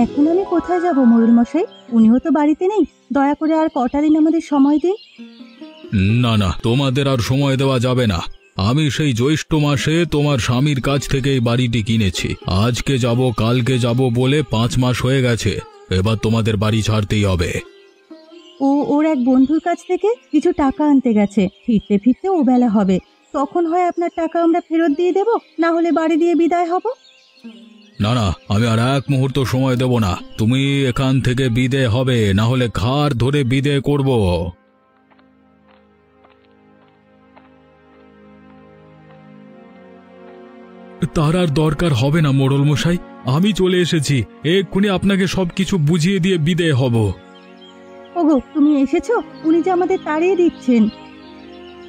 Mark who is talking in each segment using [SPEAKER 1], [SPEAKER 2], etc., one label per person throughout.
[SPEAKER 1] এখন আমি কোথায় যাব মোড়ল মশাই? উনিও তো বাড়িতে নেই। দয়া করে আর কটা দিন আমাদের সময় দিন।
[SPEAKER 2] না না, তোমাদের আর সময় দেওয়া যাবে না। আমি সেই জ্যৈষ্ঠ মাসে তোমার স্বামীর কাছ থেকে এই বাড়িটি কিনেছি। আজকে যাব কালকে যাব বলে 5 মাস হয়ে গেছে। এবার তোমাদের বাড়ি ছাড়তেই হবে।
[SPEAKER 1] ও ওর এক বন্ধুর কাছ থেকে কিছু টাকা আনতে গেছে, ফিরতে ফিরতে ও বেলা হবে। তখন হয় আপনার টাকা আমরা ফেরত দিয়ে দেব, না হলে বাড়ি দিয়ে বিদায় হব।
[SPEAKER 2] না না, আমি আর এক মুহূর্ত সময় দেব না। তুমি এখান থেকে বিদেয় হবে, না হলে ঘাড় ধরে বিদেয় করব। তার আর দরকার হবে না মোড়ল মশাই, আমি চলে এসেছি। এক্ষুনি আপনাকে সবকিছু বুঝিয়ে দিয়ে বিদেয় হব।
[SPEAKER 1] ওগো, তুমি এসেছো? উনি যে আমাদের তাড়িয়ে দিচ্ছেন।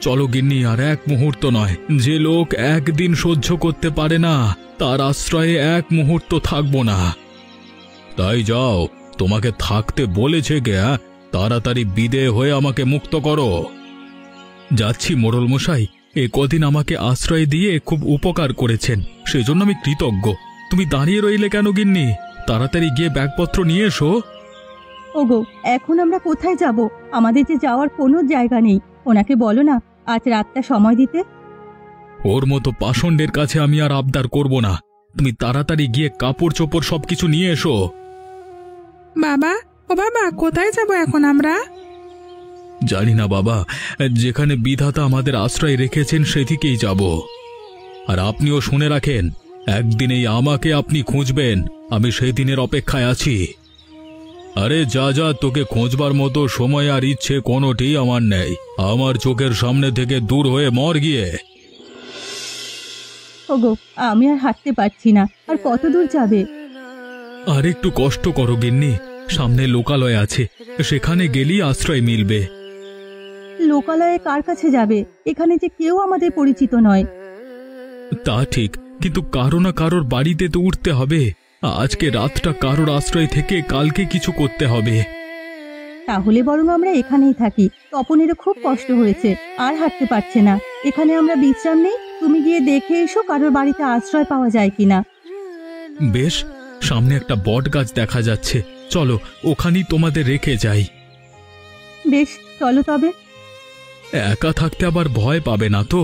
[SPEAKER 2] চলো গিন্নি, আর এক মুহূর্ত নয়। যে লোক একদিন সহ্য করতে পারে না, তার আশ্রয়ে এক মুহূর্ত থাকবো না। তাই যাও, তোমাকে থাকতে বলেছে কে? তাড়াতাড়ি বিদেয় হয়ে আমাকে মুক্ত করো। যাচ্ছি মোড়ল মশাই, এ কদিন আমাকে আশ্রয় দিয়ে খুব উপকার করেছেন, সেজন্য আমি কৃতজ্ঞ। তুমি দাঁড়িয়ে রইলে কেন গিন্নি? তাড়াতাড়ি গিয়ে ব্যাগপত্র নিয়ে এসো।
[SPEAKER 1] ওগো, এখন আমরা কোথায় যাব? আমাদের যে যাওয়ার কোনো জায়গা নেই। ওনাকে বলো না আজ রাতটা সময় দিতে।
[SPEAKER 2] ওর মতো পাষণ্ডের কাছে আমি আর আবদার করব না। তুমি তাড়াতাড়ি গিয়ে কাপড় চোপড় সবকিছু নিয়ে এসো।
[SPEAKER 3] বাবা, ও বাবা, কোথায় যাব এখন আমরা?
[SPEAKER 2] জানি না বাবা, যেখানে বিধাতা আমাদের আশ্রয় রেখেছেন সেদিকেই যাব। আর আপনিও শুনে রাখেন, একদিনেই আমাকে আপনি খুঁজবেন। আমি সেই দিনের অপেক্ষায় আছি। আরে যা যা, তোকে খোঁজবার মতো সময় আর ইচ্ছে কোনোটি আমার নেই। আমার চোখের সামনে থেকে দূর হয়ে মর গিয়ে।
[SPEAKER 1] ওগো, আমি আর হাঁটতে পারছি না। আর কত দূর যাবে?
[SPEAKER 2] আর একটু কষ্ট করো গিন্নি, সামনে লোকালয় আছে, সেখানে গেলেই আশ্রয় মিলবে।
[SPEAKER 1] লোকালয়ে কার কাছে যাবে? এখানে যে কেউ আমাদের পরিচিত নয়।
[SPEAKER 2] তা ঠিক, কিন্তু কারো না কারোর বাড়িতে তো উঠতে হবে। আজকে রাতটা কারোর আশ্রয় থেকে কালকে কিছু করতে হবে।
[SPEAKER 1] তাহলে বরং আমরা এখানেই থাকি। তপনেরও খুব কষ্ট হয়েছে, আর হাঁটতে পারছে না। এখানে আমরা বিশ্রাম নেই। তুমি গিয়ে দেখে এসো কারোর বাড়িতে আশ্রয় পাওয়া যায় কিনা।
[SPEAKER 2] বেশ, সামনে একটা বট গাছ দেখা যাচ্ছে, চলো ওখানেই তোমাদের রেখে যাই।
[SPEAKER 1] বেশ, চলো তবে।
[SPEAKER 2] একা থাকতে আবার ভয় পাবে না তো?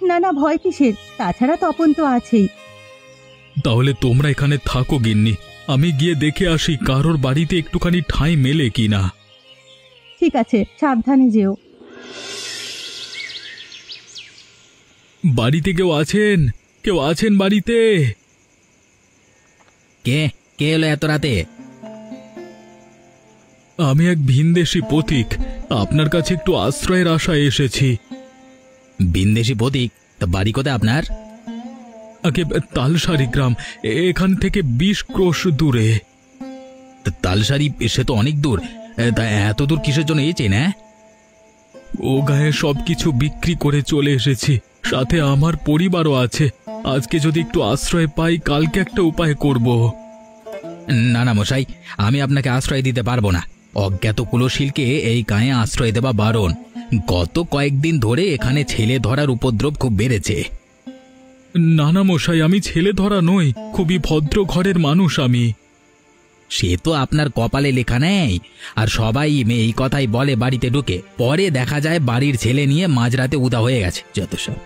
[SPEAKER 1] না না, ভয় কিসের? তাছাড়া তপন তো আছেই।
[SPEAKER 2] তাহলে তোমরা এখানে থাকো গিন্নি, আমি গিয়ে দেখে আসি কারোর বাড়িতে একটুখানি ঠাঁই মেলে কিনা।
[SPEAKER 1] ঠিক আছে, সাবধানে যেও।
[SPEAKER 2] বাড়িতে কেউ আছেন? কেউ আছেন বাড়িতে?
[SPEAKER 4] কে কে এলো এত রাতে?
[SPEAKER 2] আমি এক ভিনদেশী পথিক, আপনার কাছে একটু আশ্রয়ের আশায় এসেছি।
[SPEAKER 4] ভিনদেশী পথিক? তা বাড়ি কোথায় আপনার?
[SPEAKER 2] আগে তালসারি গ্রাম, এখান থেকে 20 ক্রোশ দূরে।
[SPEAKER 4] তালসারি? সে তো অনেক দূর। তা এত দূর কিসের জন্য এসেছেন?
[SPEAKER 2] ও গায়ে সবকিছু বিক্রি করে চলে এসেছি, সাথে আমার পরিবারও আছে। আজকে যদি একটু আশ্রয় পাই, কালকে একটা উপায় করব।
[SPEAKER 4] না না মশাই, আমি আপনাকে আশ্রয় দিতে পারবো না। অজ্ঞাত কুলশীলকে এই গায়ে আশ্রয় দেওয়া বারণ। গত কয়েকদিন ধরে এখানে ছেলে ধরার উপদ্রব খুব বেড়েছে।
[SPEAKER 2] না না মশাই, আমি ছেলে ধরা নই, খুবই ভদ্র ঘরের মানুষ আমি।
[SPEAKER 4] সে তো আপনার কপালে লেখা নেই। আর সবাই এই কথাই বলে বাড়িতে ঢুকে, পরে দেখা যায় বাড়ির ছেলে নিয়ে মাঝরাতে উদা হয়ে গেছে যত সব।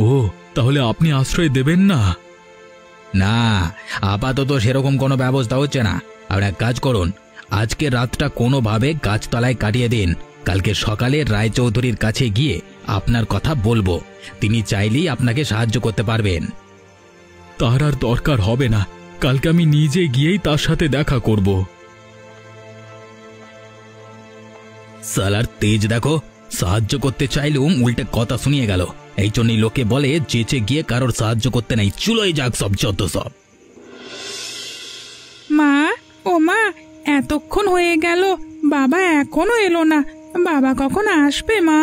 [SPEAKER 2] ও, তাহলে আপনি আশ্রয় দেবেন না?
[SPEAKER 4] না, আপাতত সেরকম কোনো ব্যবস্থা হচ্ছে না। আর এক কাজ করুন, আজকে রাতটা কোনোভাবে গাছতলায় কাটিয়ে দিন। কালকে সকালে রায়চৌধুরীর কাছে গিয়ে আপনার কথা বলবো। তিনি চাইলেই আপনাকে সাহায্য করতে পারবেন।
[SPEAKER 2] তার আর দরকার হবে না, কালকে আমি নিজে গিয়েই তার সাথে দেখা করব।
[SPEAKER 4] সালার তেজ দেখো, সাহায্য করতে চাইলুম উল্টে কথা শুনিয়ে গেল। এই জন্যই লোকে বলে চেঁচে গিয়ে কারোর সাহায্য করতে নাই, চুলোই যাক সব যত সব।
[SPEAKER 3] মা, ও মা, এতক্ষণ হয়ে গেল, বাবা এখনো এলো না। বাবা কখন আসবে মা?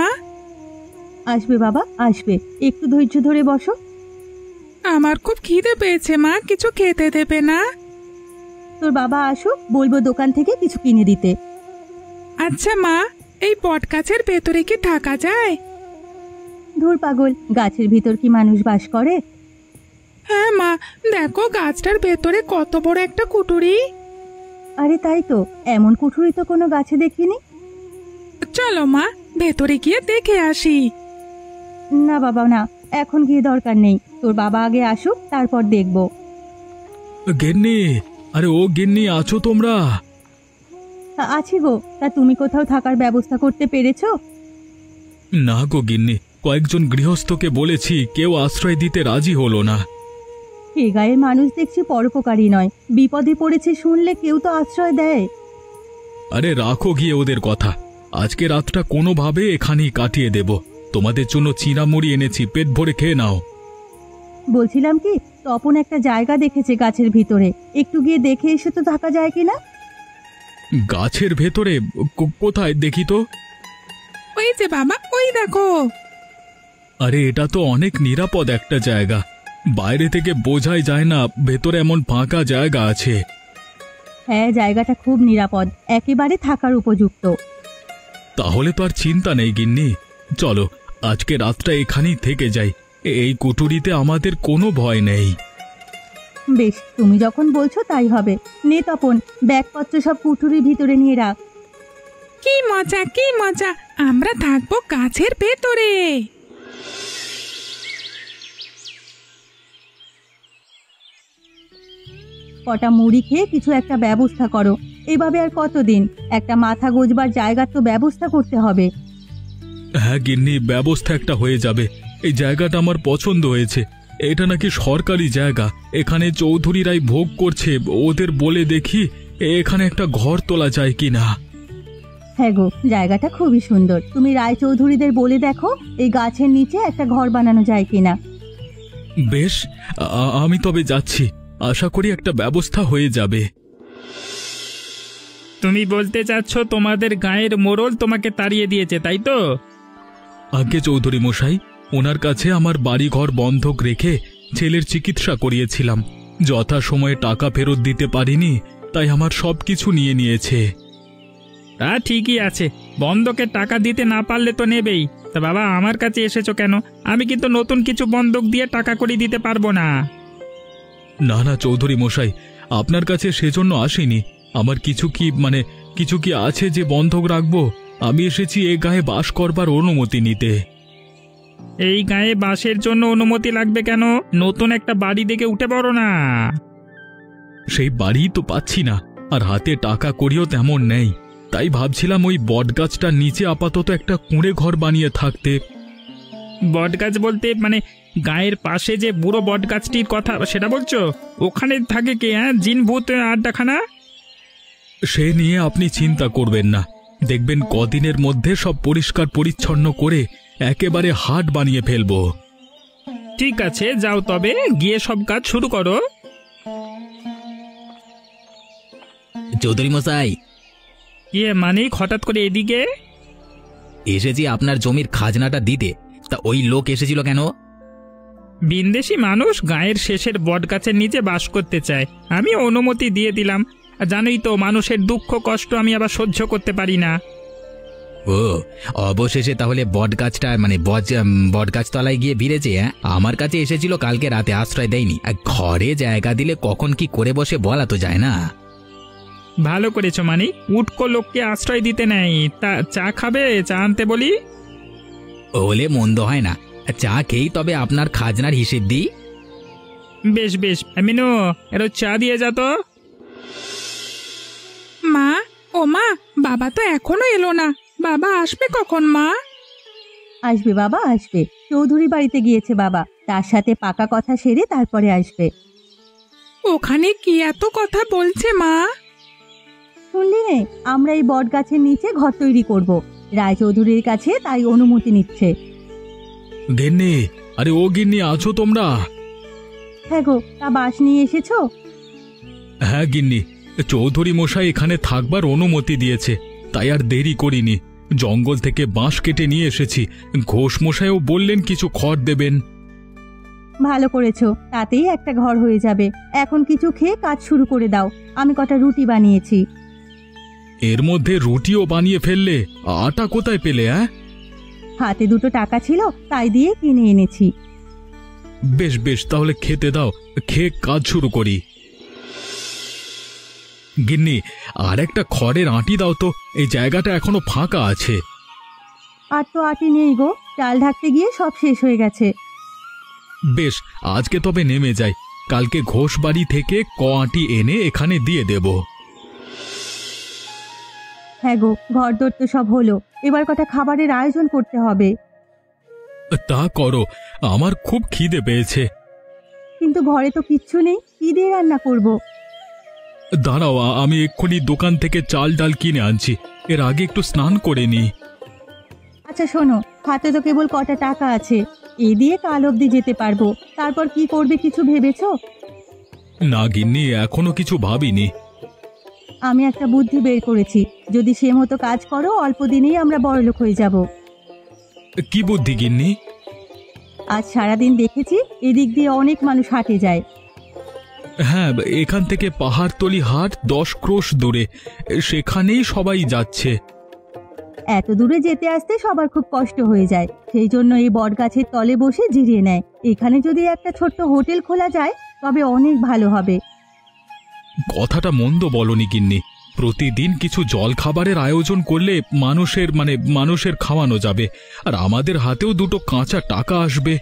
[SPEAKER 1] আসবে বাবা, আসবে। একটু ধৈর্য ধরে বসো।
[SPEAKER 3] আমার খুব খিদে পেয়েছে মা, কিছু খেতে দেবে না?
[SPEAKER 1] তোর বাবা আসুক, বলবো দোকান থেকে কিছু কিনে দিতে।
[SPEAKER 3] আচ্ছা মা, এই বট গাছের ভেতরে কি থাকা যায়?
[SPEAKER 1] ধুর পাগল, গাছের ভিতর কি মানুষ বাস করে?
[SPEAKER 3] হ্যাঁ মা, দেখো গাছটার ভেতরে কত বড় একটা কুটুরি।
[SPEAKER 1] আরে তাই তো, এমন কুঠুরি তো কোনো গাছে দেখিনি।
[SPEAKER 3] চলো মা, ভেতরে গিয়ে দেখে আসি।
[SPEAKER 1] না বাবা না, এখন গিয়ে দরকার নেই, তোর বাবা আগে আসুক তারপর দেখব।
[SPEAKER 2] গিন্নি, আরে ও গিন্নি, আছো তোমরা?
[SPEAKER 1] আছি গো, তা তুমি কোথাও থাকার ব্যবস্থা করতে পেরেছো?
[SPEAKER 2] না গো গিন্নি, কয়েকজন গৃহস্থকে বলেছি, কেউ আশ্রয় দিতে রাজি হলো না।
[SPEAKER 1] এ গায়ের মানুষ দেখছি পরোপকারী নয়, বিপদে পড়েছে শুনলে কেউ তো আশ্রয় দেয়।
[SPEAKER 2] আরে রাখো গিয়ে ওদের কথা, আজকে রাতটা কোনোভাবে এখানেই কাটিয়ে দেব। তোমাদের জন্য চিঁড়ামুড়ি এনেছি, পেট ভরে খেয়ে নাও।
[SPEAKER 1] বলছিলাম কি, তপন একটা জায়গা দেখেছে গাছের ভিতরে, একটু গিয়ে দেখে এসে তো থাকা যায় কিনা?
[SPEAKER 2] গাছের ভেতরে? কোথায় দেখি তো।
[SPEAKER 3] ওই যে বাবা, ওই দেখো।
[SPEAKER 2] আরে এটা তো অনেক নিরাপদ একটা জায়গা, বাইরে থেকে বোঝাই যায় না ভেতরে এমন ফাঁকা জায়গা আছে।
[SPEAKER 1] হ্যাঁ, জায়গাটা খুব নিরাপদ, একেবারে থাকার উপযুক্ত।
[SPEAKER 2] তাহলে তো আর চিন্তা নেই গিন্নি, চলো আজকে রাতটা এখানেই থেকে যাই। এই কুটুরিতে আমাদের কোনো ভয় নেই।
[SPEAKER 1] বেশ, তুমি যখন বলছো তাই হবে। নে তপন, ব্যাগপত্র সব কুঠুরির ভিতরে নিয়ে রাখ।
[SPEAKER 3] কি মজা, কি মজা, আমরা থাকবো গাছের ভেতরে।
[SPEAKER 1] কটা মুড়ি খেয়ে কিছু একটা ব্যবস্থা করো, এভাবে আর কতদিন? একটা মাথা গোজবার জায়গার তো ব্যবস্থা করতে হবে।
[SPEAKER 2] হ্যাঁ গিন্নি, ব্যবস্থা একটা হয়ে যাবে। এই জায়গাটা আমার পছন্দ হয়েছে, এটা নাকি সরকারি জায়গা, এখানে চৌধুরীরাই ভোগ করছে। ওদের বলে দেখি এখানে একটা ঘর তোলা যায় কিনা।
[SPEAKER 1] হ্যাঁ গো, জায়গাটা খুবই সুন্দর, তুমি রায়চৌধুরীদের বলে দেখো এই গাছের নিচে একটা ঘর বানানো যায় কিনা।
[SPEAKER 2] বেশ, আমি তবে যাচ্ছি, আশা করি একটা ব্যবস্থা হয়ে যাবে।
[SPEAKER 5] তুমি বলতে চাচ্ছ তোমাদের গায়ের মোড়ল তোমাকে তাড়িয়ে দিয়েছে, তাই তো?
[SPEAKER 2] আগে চৌধুরী মশাই, ওনার কাছে আমার বাড়িঘর বন্ধক রেখে ছেলের চিকিৎসা করিয়েছিলাম, যথাসময়ে টাকা ফেরত দিতে পারিনি, তাই আমার সবকিছু নিয়ে নিয়েছে।
[SPEAKER 5] তা ঠিকই আছে, বন্ধকে টাকা দিতে না পারলে তো নেবেই। তা বাবা, আমার কাছে এসেছো কেন? আমি কিন্তু নতুন কিছু বন্ধক দিয়ে টাকা করে দিতে পারবো না।
[SPEAKER 2] না না চৌধুরী মশাই, আপনার কাছে সেজন্য আসিনি। আমার কিছু কি আছে যে বন্ধক রাখবো? আমি এসেছি এ গায়ে বাস করবার অনুমতি নিতে।
[SPEAKER 5] এই গায়ে বাসের জন্য অনুমতি লাগবে কেন? নতুন একটা বাড়ি দেখে উঠে পড়ো না।
[SPEAKER 2] সেই বাড়ি তো পাচ্ছি না, আর হাতে টাকা করিও তেমন নেই, তাই ভাবছিলাম ওই বটগাছটার নিচে আপাতত একটা কুঁড়ে ঘর বানিয়ে থাকতে।
[SPEAKER 5] বটগাছ বলতে মানে গায়ের পাশে যে বুড়ো বটগাছটির কথা সেটা বলছো? ওখানে থাকে কে? হ্যাঁ, জিন ভূত আড্ডাখানা?
[SPEAKER 2] সে নিয়ে আপনি চিন্তা করবেন না, দেখবেন কদিনের মধ্যে সব পরিষ্কার পরিচ্ছন্ন করে একেবারে হাট বানিয়ে ফেলবো।
[SPEAKER 5] ঠিক আছে, যাও তবে, গিয়ে সব কাজ শুরু করো।
[SPEAKER 4] চৌধুরী মশাই,
[SPEAKER 5] মানিক, হঠাৎ করে এদিকে?
[SPEAKER 4] এসেছি আপনার জমির খাজনাটা দিতে। তা ওই লোক এসেছিল কেন?
[SPEAKER 5] বিন্দেশি মানুষ গায়ের শেষের বটগাছের নিচে বাস করতে চায়, আমি অনুমতি দিয়ে দিলাম। জানোই তো, মানুষের দুঃখ কষ্ট আমি আবার সহ্য করতে পারি না।
[SPEAKER 4] ও, অবশেষে তাহলে বটগাছটা বটগাছ তলায় গিয়ে ভিড়েছে। হ্যাঁ, আমার কাছে এসেছিল কালকে রাতে, আশ্রয় দেয়নি। ঘরে জায়গা দিলে কখন কি করে বসে বলা তো যায় না।
[SPEAKER 5] ভালো করেছো মানিক, উটকো লোককে আশ্রয় দিতে নেই। তা চা খাবে? চা আনতে বলি?
[SPEAKER 4] হলে মন্দ হয় না, চা খেয়েই তবে আপনার খাজনার হিসেব দিই।
[SPEAKER 5] বেশ বেশ, মিনু, এর চা দিয়ে যা তো।
[SPEAKER 3] মা, ও মা, বাবা তো এখনো এলো না, বাবা আসবে কখন মা?
[SPEAKER 1] আসবে বাবা, আসবে। চৌধুরী বাড়িতে গিয়েছে বাবা, তার সাথে পাকা কথা সেরে তারপরে আসবে।
[SPEAKER 3] ওখানে কি এত কথা বলছে মা?
[SPEAKER 1] শুনলি নে, আমরা এই বট গাছের নিচে ঘর তৈরি করব, রায়চৌধুরীর কাছে তাই অনুমতি নিচ্ছে।
[SPEAKER 2] গিন্নি, আরে ও গিন্নি, আছো তোমরা?
[SPEAKER 1] হ্যাঁ গো, তা বাস নিয়ে এসেছো?
[SPEAKER 2] হ্যাঁ গিন্নি, চৌধুরী মশাই এখানে থাকবার অনুমতি দিয়েছে, তাই আর দেরি করিনি। জঙ্গল থেকে বাঁশ কেটে নিয়ে এসেছি, ঘোষ মশাইও বললেন কিছু খড় দেবেন।
[SPEAKER 1] ভালো করেছো, তাতেই একটা ঘর হয়ে যাবে। এখন কিছু খেয়ে কাজ শুরু করে দাও, আমি কটা রুটি বানিয়েছি।
[SPEAKER 2] এর মধ্যে রুটিও বানিয়ে ফেললে? আটা কোথায় পেলে?
[SPEAKER 1] হাতে দুটো টাকা ছিল, তাই দিয়ে কিনে এনেছি।
[SPEAKER 2] বেশ বেশ, তাহলে খেতে দাও, খেয়ে কাজ শুরু করি। গিন্নি, আর একটা খড়ের আঁটি দাও তো, এই জায়গাটা এখনো ফাঁকা আছে।
[SPEAKER 1] আর তো আটি নেই গো, চাল ঢাকতে গিয়ে সব শেষ হয়ে গেছে।
[SPEAKER 2] বেশ, আজকে তবে নেমে যাই, কালকে ঘোষ বাড়ি থেকে আঁটি এনে এখানে দিয়ে দেব।
[SPEAKER 1] হ্যাঁ গো, ঘরদোর তো সব হলো, এবার কটা খাবারের আয়োজন করতে হবে।
[SPEAKER 2] তা করো, আমার খুব খিদে পেয়েছে।
[SPEAKER 1] কিন্তু ঘরে তো কিচ্ছু নেই, কি দিয়ে রান্না করব?
[SPEAKER 2] দাঁড়াও, আমি এক্ষুনি দোকান থেকে চাল ডাল কিনে আনছি, এর আগে একটু স্নান করে নি।
[SPEAKER 1] আচ্ছা শোনো, হাতে তো কেবল কটা টাকা আছে, এ দিয়ে কাল অবধি যেতে পারবো। তারপর কি করবে কিছু ভেবেছো?
[SPEAKER 2] না গিন্নি, এখনো কিছু ভাবিনি।
[SPEAKER 1] আমি একটা বুদ্ধি বের করেছি, যদি সে মতো কাজ করো অল্প দিনেই আমরা বড়লোক হয়ে যাব।
[SPEAKER 2] কি বুদ্ধি গিন্নি?
[SPEAKER 1] আজ সারাদিন দেখেছি এদিক দিয়ে অনেক মানুষ হাটে যায়।
[SPEAKER 2] হ্যাঁ, এখান থেকে পাহাড়তলি হাট 10 ক্রোশ দূরে, সেখানেই সবাই যাচ্ছে।
[SPEAKER 1] এত দূরে যেতে আসতে সবার খুব কষ্ট হয়ে যায়, সেই জন্য এই বটগাছের তলে বসে জিরিয়ে নেয়। এখানে যদি একটা ছোট্ট হোটেল খোলা যায় তবে অনেক ভালো হবে।
[SPEAKER 2] কথাটা মন্দ বলনি গিন্নি, প্রতিদিন কিছু জল খাবারের আয়োজন করলে মানুষের খাওয়ানো যাবে, আর আমাদের হাতেও দুটো কাঁচা টাকা আসবে।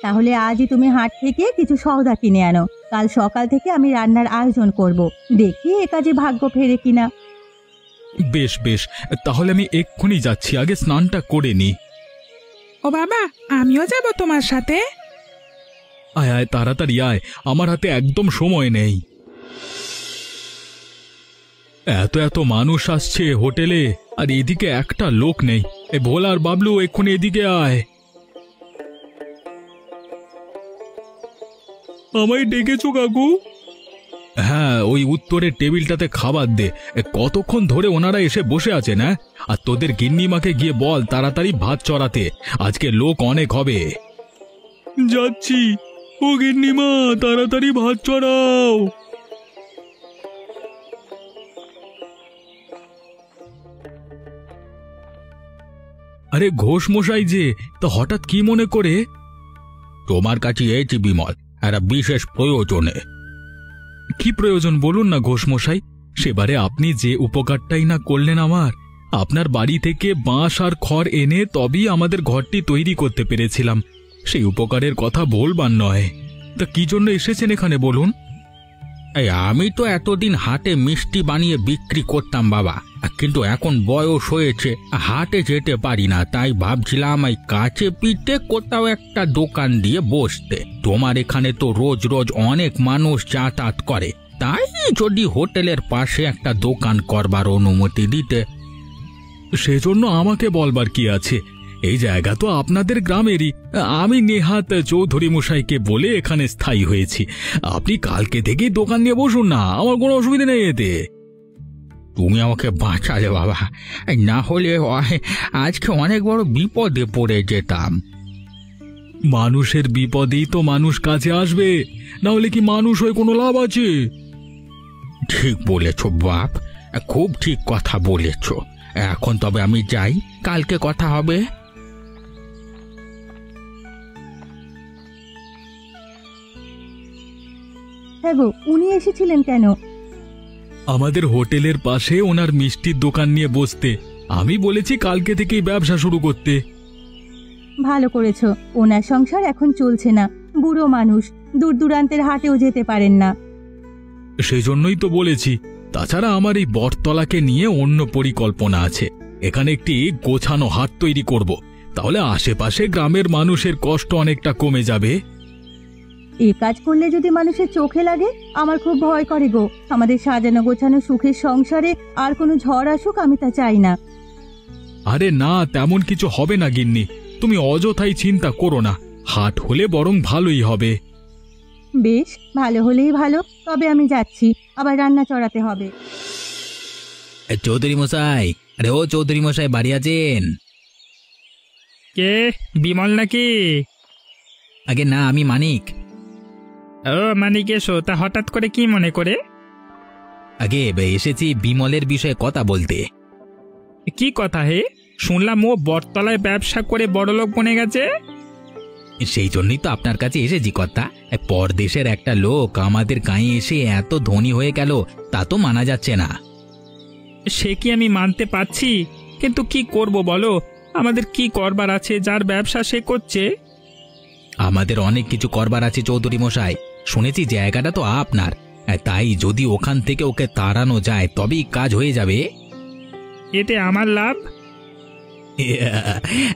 [SPEAKER 1] তাহলে আজই তুমি হাট থেকে কিছু সওদা কিনে আনো, কাল সকাল থেকে আমি রান্নার আয়োজন করব। দেখি এ কাজে ভাগ্য ফেরে কিনা।
[SPEAKER 2] বেশ বেশ, তাহলে আমি এক্ষুনি যাচ্ছি, আগে স্নানটা করে নি।
[SPEAKER 3] ও বাবা, আমিও যাব তোমার সাথে।
[SPEAKER 2] আয় আয়, তাড়াতাড়ি আয়, আমার হাতে একদম সময় নেই। এত এত মানুষ আসছে হোটেলে, আর এদিকে একটা লোক নেই। এ ভোলা আর বাবলু, এক্ষুনি এদিকে আয়। আমায় ডেকেছো কাকু? হ্যাঁ, ওই উত্তরের টেবিলটাতে খাবার দে, কতক্ষণ ধরে ওনারা এসে বসে আছে না। আর তোদের গিন্নিমাকে গিয়ে বল তাড়াতাড়ি ভাত চড়াতে, আজকে লোক অনেক হবে। যাচ্ছি। ও গিন্নিমা, তাড়াতাড়ি ভাত চড়াও। আরে ঘোষ মশাই যে, তা হঠাৎ কি মনে করে? তোমার কাছে এসেছি বিমল, একটা বিশেষ প্রয়োজনে। কি প্রয়োজন বলুন না ঘোষ মশাই, সেবারে আপনি যে উপকারটাই না করলেন আমার। আপনার বাড়ি থেকে বাঁশ আর খড় এনে তবেই আমাদের ঘরটি তৈরি করতে পেরেছিলাম, সেই উপকারের কথা বলবার নয়। তা কি জন্য এসেছেন এখানে বলুন?
[SPEAKER 4] আমি তো এতদিন হাটে মিষ্টি বানিয়ে বিক্রি করতাম বাবা, কিন্তু এখন বয়স হয়েছে, হাটে যেতে পারি না। তাই ভাবছিলাম এই কাছে পিঠে কোথাও একটা দোকান দিয়ে বসতে। তোমার এখানে তো রোজ রোজ অনেক মানুষ যাতায়াত করে, তাই যদি হোটেলের পাশে একটা দোকান করবার অনুমতি দিতে।
[SPEAKER 2] সেজন্য আমাকে বলবার কি আছে, এই জায়গা তো আপনাদের গ্রামেরই। আমি নেহাত চৌধুরী মশাইকে বলে এখানে স্থায়ী হয়েছি। আপনি কালকে থেকেই দোকান নিয়ে বসুন না, আমার কোনো অসুবিধা নেই এতে।
[SPEAKER 4] তুমি আমাকে বাঁচালে বাবা, না হলে আজকে অনেক বড় বিপদে পড়ে যেতাম।
[SPEAKER 2] মানুষের বিপদেই তো মানুষ কাছে আসবে, না হলে কি মানুষ হয়ে কোনো লাভ আছে?
[SPEAKER 4] ঠিক বলেছ বাপ, খুব ঠিক কথা বলেছ। এখন তবে আমি যাই, কালকে কথা হবে।
[SPEAKER 1] হ্যাঁ গো, উনি এসেছিলেন কেন?
[SPEAKER 2] আমাদের হোটেলের পাশে ওনার মিষ্টির দোকান নিয়ে বসতে। আমি বলেছি কালকে থেকেই ব্যবসা শুরু করতে।
[SPEAKER 1] ভালো করেছো, ওনার সংসার এখন চলছে না, বুড়ো মানুষ, দূর দূরান্তের হাটেও যেতে পারেন না।
[SPEAKER 2] সেই জন্যই তো বলেছি। তাছাড়া আমার এই বটতলাকে নিয়ে অন্য পরিকল্পনা আছে। এখানে একটি গোছানো হাট তৈরি করব, তাহলে আশেপাশে গ্রামের মানুষের কষ্ট অনেকটা কমে যাবে।
[SPEAKER 1] এই কাজ করলে যদি মানুষের চোখে লাগে, আমার খুব ভয় করে গো। আমাদের সাজানো গোছানো সুখের সংসারে আর কোনো ঝড় আসুক আমি তা চাই না।
[SPEAKER 2] আরে না, তেমন কিছু হবে না গিন্নি, তুমি অযথাই চিন্তা করো না। হাট হলে বরং ভালোই হবে।
[SPEAKER 1] বেশ, ভালো হলেই ভালো, তবে আমি যাচ্ছি, আবার রান্না চড়াতে হবে।
[SPEAKER 4] চৌধুরী মশাই, আরে ও চৌধুরী মশাই, বাড়ি আছেন?
[SPEAKER 5] কে, বিমল নাকি?
[SPEAKER 4] আগে না, আমি মানিক।
[SPEAKER 5] ও মানিক, এসো। তা হঠাৎ করে কি মনে করে?
[SPEAKER 4] আগে এসেছি বিমলের বিষয়ে কথা বলতে।
[SPEAKER 5] কি কথা হে? শুনলাম ও বটতলায় ব্যবসা করে বড়লোক বনে গেছে।
[SPEAKER 4] সেই জন্যই তো আপনার কাছে এসেছি কর্তা। পরদেশের একটা লোক আমাদের গাঁয়ে এসে এত ধনী হয়ে গেল, তা তো মানা যাচ্ছে না।
[SPEAKER 5] সে কি আমি মানতে পারছি, কিন্তু কি করব বলো? আমাদের কি করবার আছে? যার ব্যবসা সে করছে।
[SPEAKER 4] আমাদের অনেক কিছু করবার আছে চৌধুরী মশাই। শুনেছি জায়গাটা তো আপনার, তাই যদি ওখান থেকে ওকে তাড়ানো যায় তবেই কাজ হয়ে যাবে।
[SPEAKER 5] এতে আমার লাভ?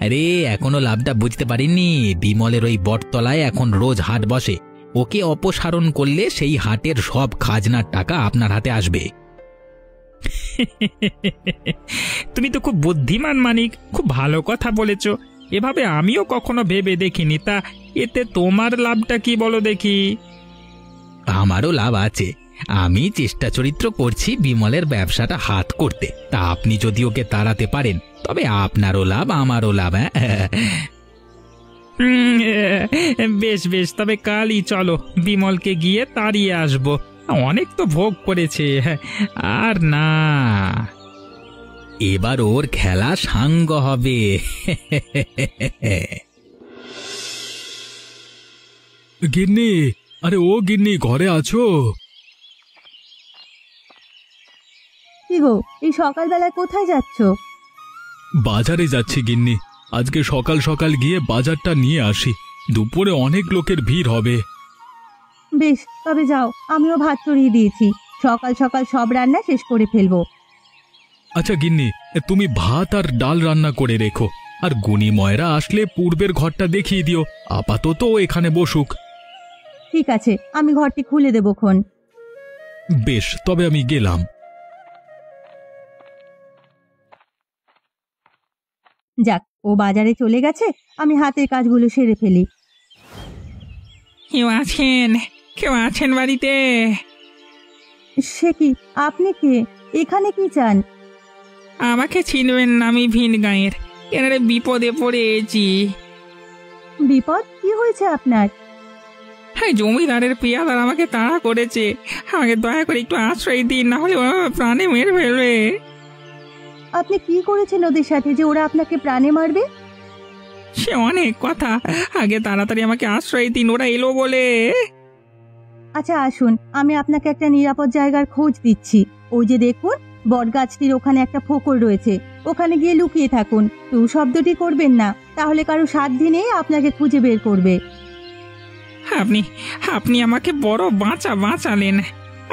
[SPEAKER 4] আরে এখনো লাভটা বুঝতে পারিনি। বিমলের ওই বটতলায় এখন রোজ হাট বসে, ওকে অপসারণ করলে সেই হাটের সব খাজনার টাকা আপনার হাতে আসবে।
[SPEAKER 5] তুমি তো খুব বুদ্ধিমান মানিক, খুব ভালো কথা বলেছ। এভাবে আমিও কখনো ভেবে দেখিনি। তা এতে তোমার লাভটা কি বলো দেখি?
[SPEAKER 4] আমারও লাভ আছে। আমি চেষ্টা চরিত্র করছি বিমলের ব্যবসাটা হাত করতে। তা আপনি যদি ওকে তাড়াতে পারেন তবে আপনারও লাভ আমারও লাভ।
[SPEAKER 5] বেশ বেশ, তবে কালই চলো, বিমলকে গিয়ে তাড়িয়ে আসবো। অনেক তো ভোগ করেছে, আর না।
[SPEAKER 4] এবার ওর খেলা সাঙ্গ হবে।
[SPEAKER 2] গিন্নি, আরে ও গিন্নি, ঘরে আছো?
[SPEAKER 1] কি গো, এই সকালবেলায় কোথায় যাচ্ছ?
[SPEAKER 2] বাজারে যাচ্ছি গিন্নি। আজকে সকাল সকাল গিয়ে বাজারটা নিয়ে আসি, দুপুরে অনেক লোকের ভিড় হবে।
[SPEAKER 1] বেশ, তবে যাও, আমিও ভাত চড়িয়ে দিয়েছি। সকাল সকাল সব রান্না শেষ করে ফেলবো।
[SPEAKER 2] আচ্ছা গিন্নি, তুমি ভাত আর ডাল রান্না করে রেখো, আর গুনি ময়রা আসলে পূর্বের ঘরটা দেখিয়ে দিও। আপাতত ও এখানে বসুক।
[SPEAKER 1] ঠিক আছে, আমি ঘরটি খুলে দেবক্ষণ।
[SPEAKER 2] বেশ, তবে আমি গেলাম।
[SPEAKER 1] যাক, ও বাজারে চলে গেছে, আমি হাতের কাজগুলো সেরে ফেলি।
[SPEAKER 3] কেউ আছেন? কেউ আছেন বাড়িতে?
[SPEAKER 1] সে কি, আপনি কে? এখানে কি চান?
[SPEAKER 3] আমাকে চিনবেন না, আমি ভিন গাঁয়ের। এনারে বিপদে পড়েছি।
[SPEAKER 1] বিপদ? কি হয়েছে আপনার?
[SPEAKER 3] হ্যাঁ, জমিদারের পিয়াদার আমাকে তাড়া করেছে। আমাকে দয়া করে একটু আশ্রয় দিন, না হলে ওরা প্রাণে মেরে ফেলবে।
[SPEAKER 1] আপনি কি করেছেন ওদের সাথে যে ওরা আপনাকে প্রাণে মারবে?
[SPEAKER 3] সে অনেক কথা, আগে তাড়াতাড়ি আমাকে আশ্রয় দিন, ওরা এলো বলে।
[SPEAKER 1] আচ্ছা আসুন, আমি আপনাকে একটা নিরাপদ জায়গার খোঁজ দিচ্ছি। ওই যে দেখুন, বটগাছটির ওখানে একটা ফোকর রয়েছে, ওখানে গিয়ে লুকিয়ে থাকুন। তু শব্দটি করবেন না, তাহলে কারো সাধ্যি নেই আপনাকে খুঁজে বের করবে।
[SPEAKER 3] আপনি আপনি আমাকে বড় বাঁচালেন।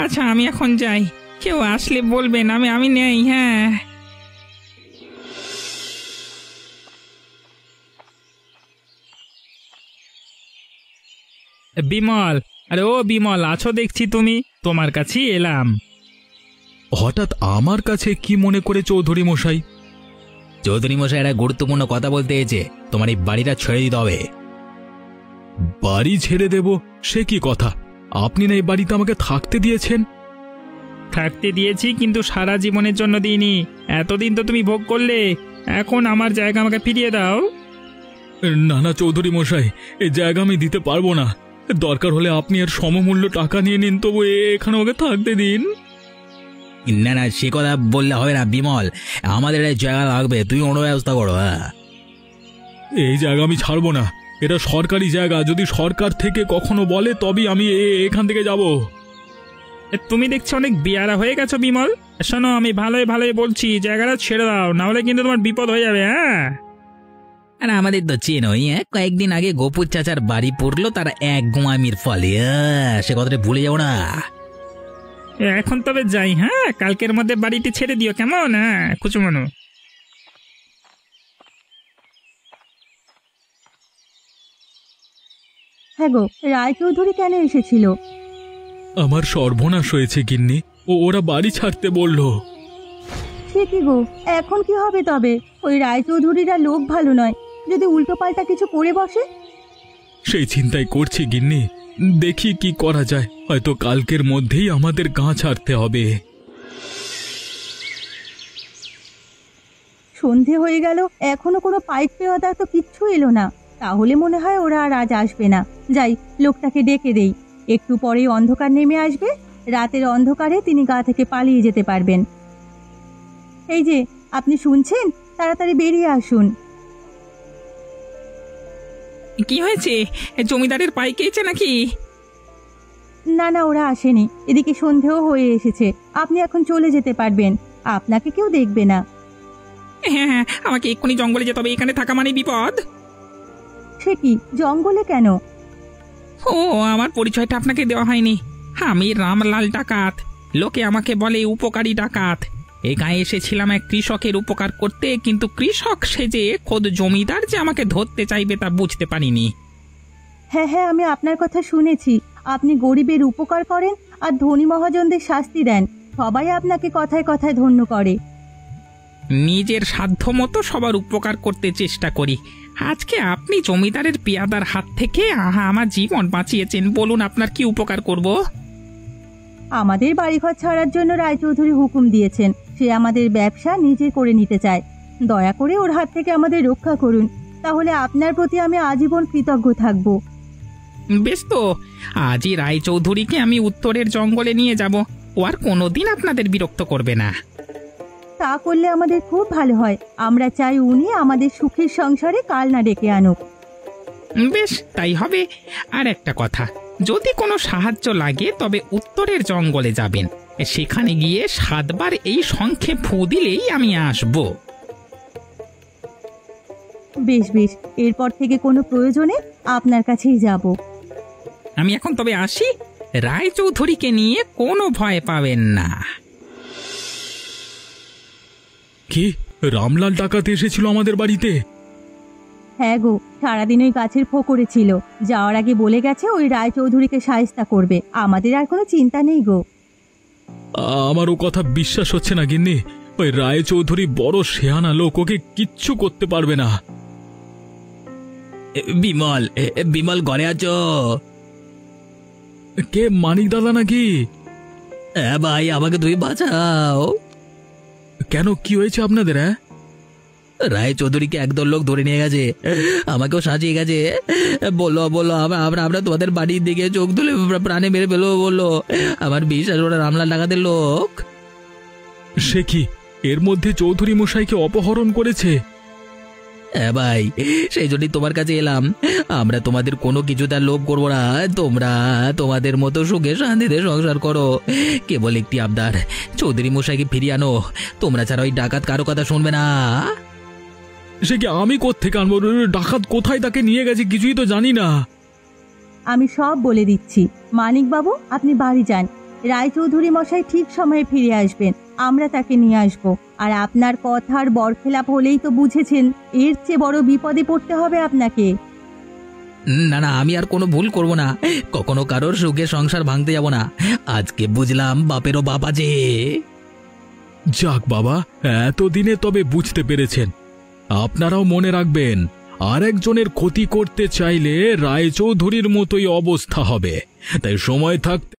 [SPEAKER 3] আচ্ছা, আমি এখন যাই। কেউ আসলে বলবেন আমি নেই। হ্যাঁ,
[SPEAKER 5] বিমল, আরে ও বিমল, আছো দেখছি তুমি। তোমার কাছেই এলাম।
[SPEAKER 2] হঠাৎ আমার কাছে কি মনে করে চৌধুরী মশাই?
[SPEAKER 4] চৌধুরী মশাই একটা গুরুত্বপূর্ণ কথা বলতে এসেছে। তোমার এই বাড়িটা ছেড়ে দিতে হবে।
[SPEAKER 2] বাড়ি ছেড়ে দেব? সে কি কথা? আপনি না এই বাড়িতে আমাকে থাকতে দিয়েছেন।
[SPEAKER 5] থাকতে দিয়েছি, কিন্তু সারা জীবনের জন্য দিইনি। এতদিন তো তুমি ভোগ করলে, এখন আমার জায়গা আমাকে ফিরিয়ে দাও।
[SPEAKER 2] না না চৌধুরী মশাই, এই জায়গা আমি দিতে পারবো না। দরকার হলে আপনি এর সমমূল্য টাকা নিয়ে নিন, তবু এখানে ওকে থাকতে দিন।
[SPEAKER 4] না না, সে কথা বললে হবে না বিমল। আমাদের এই জায়গা লাগবে, তুই অন্য ব্যবস্থা করো।
[SPEAKER 2] এই জায়গা আমি ছাড়বো না। এটা সরকারি জায়গা, যদি সরকার থেকে কখনো বলে তবেই আমি এখান থেকে যাব।
[SPEAKER 5] তুমি দেখছি অনেক বেয়ারা হয়ে গেছো বিমল। শোনো, আমি ভালোই ভালোই বলছি, জায়গাটা ছেড়ে দাও, না হলে কিন্তু তোমার বিপদ হয়ে যাবে। হ্যাঁ,
[SPEAKER 4] আর আমাদের তো চেনই, কয়েকদিন আগে গোপুর চাচার বাড়ি পড়লো তারা এক গোয়ামির ফলে। সে কথাটা ভুলে যাবো না।
[SPEAKER 5] এখন তবে যাই। হ্যাঁ, কালকের মধ্যে বাড়িটি ছেড়ে দিও, কেমন? হ্যাঁ, কুচুমানু।
[SPEAKER 1] হ্যাঁ গো, রায়চৌধুরী কেন এসেছিল?
[SPEAKER 2] আমার সর্বনাশ হয়েছে গিন্নি, ওরা বাড়ি ছাড়তে বলল।
[SPEAKER 1] সে কি গো, এখন কি হবে তবে? ওই রায়চৌধুরীরা লোক ভালো নয়, যদি উল্টোপাল্টা কিছু করে বসে।
[SPEAKER 2] সেই চিন্তাই করছি গিন্নি, দেখি কি করা যায়। হয়তো কালকের মধ্যেই আমাদের গাঁ ছাড়তে হবে।
[SPEAKER 1] সন্ধে হয়ে গেল, এখনো কোনো পাইপ পেওয়াদা তো কিচ্ছু এলো না। তাহলে মনে হয় ওরা আর আজ আসবে না। যাই, লোকটাকে ডেকে দেই, একটু পরেই অন্ধকার নেমে আসবে। রাতের অন্ধকারে তিনি গা থেকে পালিয়ে যেতে পারবেন। এই যে, আপনি শুনছেন? তাড়াতাড়ি বেরিয়ে আসুন।
[SPEAKER 3] কি হয়েছে? জমিদারের পাই খেয়েছে নাকি?
[SPEAKER 1] না না, ওরা আসেনি। এদিকে সন্ধেও হয়ে এসেছে। আপনি এখন চলে যেতে পারবেন, আপনাকে কেউ দেখবে না।
[SPEAKER 3] হ্যাঁ হ্যাঁ, আমাকে এক্ষুনি জঙ্গলে যেতে হবে, এখানে থাকা মানে বিপদ।
[SPEAKER 1] সে কি, জঙ্গলে কেন?
[SPEAKER 3] ও, আমার পরিচয়টা আপনাকে দেওয়া হয়নি। আমি রামলাল ডাকাত। লোকে আমাকে বলে উপকারী ডাকাত। এই গায়ে এসেছিলাম এক কৃষকের উপকার করতে, কিন্তু কৃষক সেজে খোদ জমিদার যে আমাকে ধরতে চাইবে তা বুঝতে পারিনি।
[SPEAKER 1] হ্যাঁ হ্যাঁ, আমি আপনার কথা শুনেছি। আপনি গরিবের উপকার করেন আর ধনী মহাজনদের শাস্তি দেন। সবাই আপনাকে কথায় কথায় ধন্য করে।
[SPEAKER 3] নিজের সাধ্য মতো সবার উপকার করতে চেষ্টা করি। আজকে আপনি জমিদারের পেয়াদার হাত থেকে আমার জীবন বাঁচিয়েছেন। বলুন, আপনার কি উপকার করব?
[SPEAKER 1] আমাদের বাড়িঘর ছাড়ার জন্য রায়চৌধুরী হুকুম দিয়েছেন। সে আমাদের ব্যবসা নিজে করে নিতে চায়। দয়া করে ওর হাত থেকে আমাদের রক্ষা করুন, তাহলে আপনার প্রতি আমি আজীবন কৃতজ্ঞ থাকব।
[SPEAKER 3] বেশ তো, আজই রায়চৌধুরীকে আমি উত্তরের জঙ্গলে নিয়ে যাব। ও আর কোনোদিন আপনাদের বিরক্ত করবে না।
[SPEAKER 1] তা করলে আমাদের খুব ভালো হয়। আমরা চাই উনি আমাদের সুখের সংসারে কাল না ডেকে আনুক।
[SPEAKER 3] বেশ, তাই হবে। আর একটা কথা, যদি কোনো সাহায্য লাগে তবে উত্তরের জঙ্গলে যাবেন। সেখানে গিয়ে 7 বার এই শঙ্খে ফু দিলেই আমি আসব।
[SPEAKER 1] বেশ বেশ, এরপর থেকে কোনো প্রয়োজনে আপনার কাছেই যাব।
[SPEAKER 3] আমি এখন তবে আসি। রায়চৌধুরীকে নিয়ে কোনো ভয় পাবেন না।
[SPEAKER 2] কি, রামলাল ডাকাত এসেছিল আমাদের বাড়িতে?
[SPEAKER 1] হ্যাঁ গো, সারাদিন ওই গাছের ফোকরে ছিল। যাওয়ার আগে বলে গেছে ওই রায়চৌধুরীকে শায়েস্তা করবে। আমাদের আর কোনো চিন্তা নেই গো।
[SPEAKER 2] আমারও কথা বিশ্বাস হচ্ছে না গিন্নি। ওই রায়চৌধুরী বড় শেয়ানা লোক, ওকে কিচ্ছু করতে পারবে না।
[SPEAKER 4] বিমল, বিমল ঘরে আছো?
[SPEAKER 2] কে, মানিক দাদা নাকি?
[SPEAKER 4] হ্যাঁ ভাই, আমাকে তুমি বাঁচাও।
[SPEAKER 2] কেন, কি হয়েছে আপনাদের? হ্যাঁ,
[SPEAKER 4] রায় চৌধুরীকে একদল লোক ধরে নিয়ে গেছে, আমাকেও সাজিয়ে গেছে। বললো বললো আমরা তোমাদের বাড়ির দিকে চোখ তুলে প্রাণে মেরে ফেলবো বললো। আমার বিশ্বাস, ওরা রামলাল ডাকাতের লোক।
[SPEAKER 2] সে কি, এর মধ্যে চৌধুরী মশাইকে অপহরণ করেছে?
[SPEAKER 4] হ্যাঁ ভাই, সেই জন্যই তোমার কাছে এলাম। আমরা তোমাদের কোনো কিছু তার লোভ করবো না। তোমরা তোমাদের মতো সুখে শান্তিতে সংসার করো। কেবল একটি আবদার, চৌধুরী মশাইকে ফিরিয়ে আনো। তোমরা ছাড়া ওই ডাকাত কারো কথা শুনবে না।
[SPEAKER 2] সে কি, আমি কোত্থেকে আনবো? ডাকাত কোথায় তাকে নিয়ে গেছে কিছুই তো জানি না।
[SPEAKER 1] আমি সব বলে দিচ্ছি। মানিক বাবু, আপনি বাড়ি যান। রায়চৌধুরী মশাই ঠিক সময়ে ফিরে আসবেন। আমরা তাকে নিয়ে আসব। আর আপনার কথার বরখেলাপ হলেই তো বুঝেছেন, এর চেয়ে বড় বিপদে পড়তে হবে আপনাকে।
[SPEAKER 4] না না, আমি আর কোনো ভুল করব না। কখনো কারোর সুখে সংসার ভাঙতে যাব না। আজকে বুঝলাম বাপেরও বাপ আছে।
[SPEAKER 2] যাক বাবা, এতদিনে তবে বুঝতে পেরেছেন। আপনারাও মনে রাখবেন, আর একজনের ক্ষতি করতে চাইলে রায়চৌধুরীর মতোই অবস্থা হবে। তাই সময় থাকতে